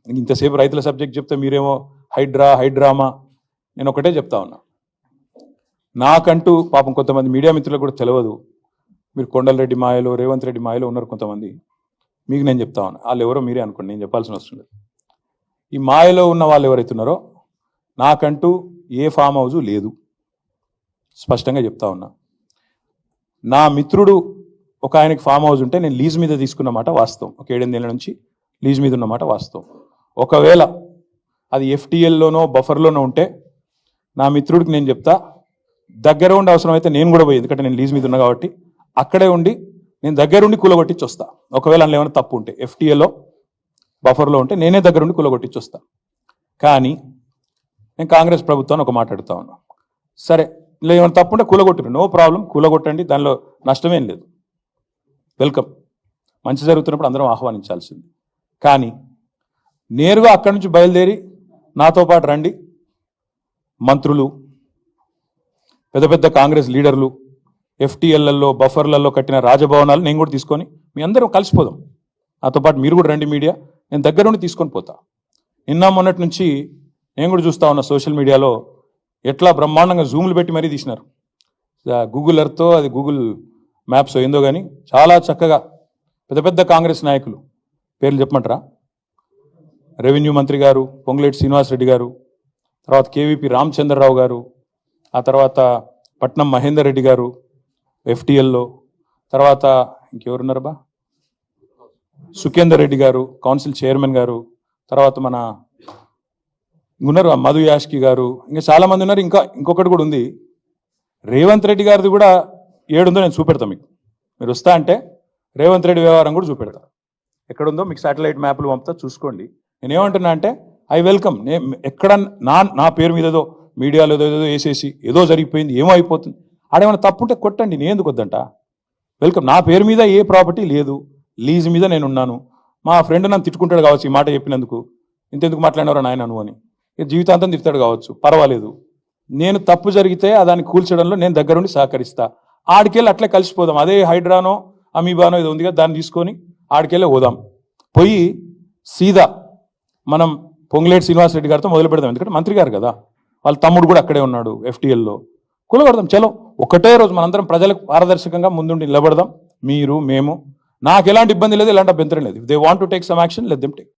ఇంతసేపు రైతుల సబ్జెక్ట్ చెప్తే మీరేమో హైడ్రామా. నేను ఒకటే చెప్తా ఉన్నా, నాకంటూ పాపం కొంతమంది మీడియా మిత్రులకు కూడా తెలియదు. మీరు కొండలరెడ్డి మాయలో, రేవంత్ రెడ్డి మాయలో ఉన్నారు కొంతమంది. మీకు నేను చెప్తా ఉన్నా, వాళ్ళు ఎవరో మీరే అనుకోండి, నేను చెప్పాల్సిన అవసరం లేదు. ఈ మాయలో ఉన్న వాళ్ళు ఎవరైతే ఉన్నారో, నాకంటూ ఏ ఫామ్ హౌజు లేదు, స్పష్టంగా చెప్తా ఉన్నా. నా మిత్రుడు ఒక ఆయనకి ఫామ్ హౌస్ ఉంటే నేను లీజ్ మీద తీసుకున్న మాట వాస్తవం. ఒక 7-8 ఏళ్ళ నుంచి లీజ్ మీద ఉన్నమాట వాస్తవం. ఒకవేళ అది ఎఫ్టీఎల్లోనో బఫర్లోనో ఉంటే నా మిత్రుడికి నేను చెప్తా, దగ్గర ఉండి అవసరం అయితే నేను కూడా పోయి, ఎందుకంటే నేను లీజ్ మీద ఉన్నా కాబట్టి అక్కడే ఉండి నేను దగ్గరుండి కూలగొట్టించి వస్తా. ఒకవేళ అందులో ఏమైనా తప్పు ఉంటే, ఎఫ్టీఎల్లో బఫర్లో ఉంటే నేనే దగ్గరుండి కూలగొట్టించి వస్తా. కానీ నేను కాంగ్రెస్ ప్రభుత్వాన్ని ఒక మాట్లాడుతా ఉన్నా, సరే ఇలా ఏమైనా తప్పు ఉంటే కూలగొట్టరు, నో ప్రాబ్లం, కూలగొట్టండి, దానిలో నష్టమేం లేదు, వెల్కమ్. మంచి జరుగుతున్నప్పుడు అందరం ఆహ్వానించాల్సింది. కానీ నేరుగా అక్కడి నుంచి బయలుదేరి నాతో పాటు రండి మంత్రులు, పెద్ద పెద్ద కాంగ్రెస్ లీడర్లు, ఎఫ్టీఎల్లలో బఫర్లలో కట్టిన రాజభవనాలు నేను కూడా తీసుకొని మీ అందరం కలిసిపోదాం. నాతో పాటు మీరు కూడా రండి మీడియా, నేను దగ్గర నుండి తీసుకొని పోతా. నిన్న మొన్నటి నుంచి నేను కూడా చూస్తా ఉన్నా సోషల్ మీడియాలో ఎట్లా బ్రహ్మాండంగా జూమ్లు పెట్టి మరీ తీసినారు. గూగుల్ ఎర్త్తో, అది గూగుల్ మ్యాప్స్ ఏందో కానీ చాలా చక్కగా పెద్ద పెద్ద కాంగ్రెస్ నాయకులు పేర్లు చెప్పమంటారా? రెవెన్యూ మంత్రి గారు పొంగులేటి శ్రీనివాసరెడ్డి గారు, తర్వాత కేవీపీ రామచంద్రరావు గారు, ఆ తర్వాత పట్నం మహేందర్ రెడ్డి గారు ఎఫ్టీఎల్లో, తర్వాత ఇంకెవరున్నారబ్బా, సుఖేందర్ రెడ్డి గారు కౌన్సిల్ చైర్మన్ గారు, తర్వాత మన ఉన్నారు మధు యాష్కి గారు, ఇంకా చాలామంది ఉన్నారు. ఇంకొకటి కూడా ఉంది, రేవంత్ రెడ్డి గారిది కూడా ఏడుందో నేను చూపెడతా మీకు. మీరు వస్తా అంటే రేవంత్ రెడ్డి వ్యవహారం కూడా చూపెడతా. ఎక్కడుందో మీకు శాటిలైట్ మ్యాప్లు పంపుతా, చూసుకోండి. నేనేమంటున్నా అంటే ఐ వెల్కమ్. ఎక్కడ నా పేరు మీద ఏదో మీడియాలో ఏదో వేసేసి ఏదో జరిగిపోయింది, ఏమో అయిపోతుంది, ఆడేమైనా తప్పుంటే కొట్టండి, నేను ఎందుకు వద్దంట. వెల్కమ్. నా పేరు మీద ఏ ప్రాపర్టీ లేదు, లీజ్ మీద నేను ఉన్నాను. మా ఫ్రెండ్ నన్ను తిట్టుకుంటాడు కావచ్చు ఈ మాట చెప్పినందుకు, ఇంతెందుకు మాట్లాడినవరా నాయన నువ్వు అని, జీవితాంతం తిడతాడు కావచ్చు, పర్వాలేదు. నేను తప్పు జరిగితే దాన్ని కూల్చడంలో నేను దగ్గరుండి సహకరిస్తా. ఆడికెళ్ళి అట్లే కలిసిపోదాం. అదే హైడ్రానో అమీబానో ఏదో ఉంది కదా, దాన్ని తీసుకొని ఆడికెళ్ళే పోదాం. పోయి సీదా మనం పొంగులేటి శ్రీనివాసరెడ్డి గారితో మొదలు పెడదాం. ఎందుకంటే మంత్రి గారు కదా, వాళ్ళ తమ్ముడు కూడా అక్కడే ఉన్నాడు ఎఫ్టీఎల్లో. కూలగొడదాం, చలో. ఒకటే రోజు మనందరం ప్రజలకు పారదర్శకంగా ముందుండి నిలబడదాం. మీరు మేము, నాకు ఎలాంటి ఇబ్బంది లేదు, ఎలాంటి అభ్యంతరం లేదు. If they want to take some action, let them take.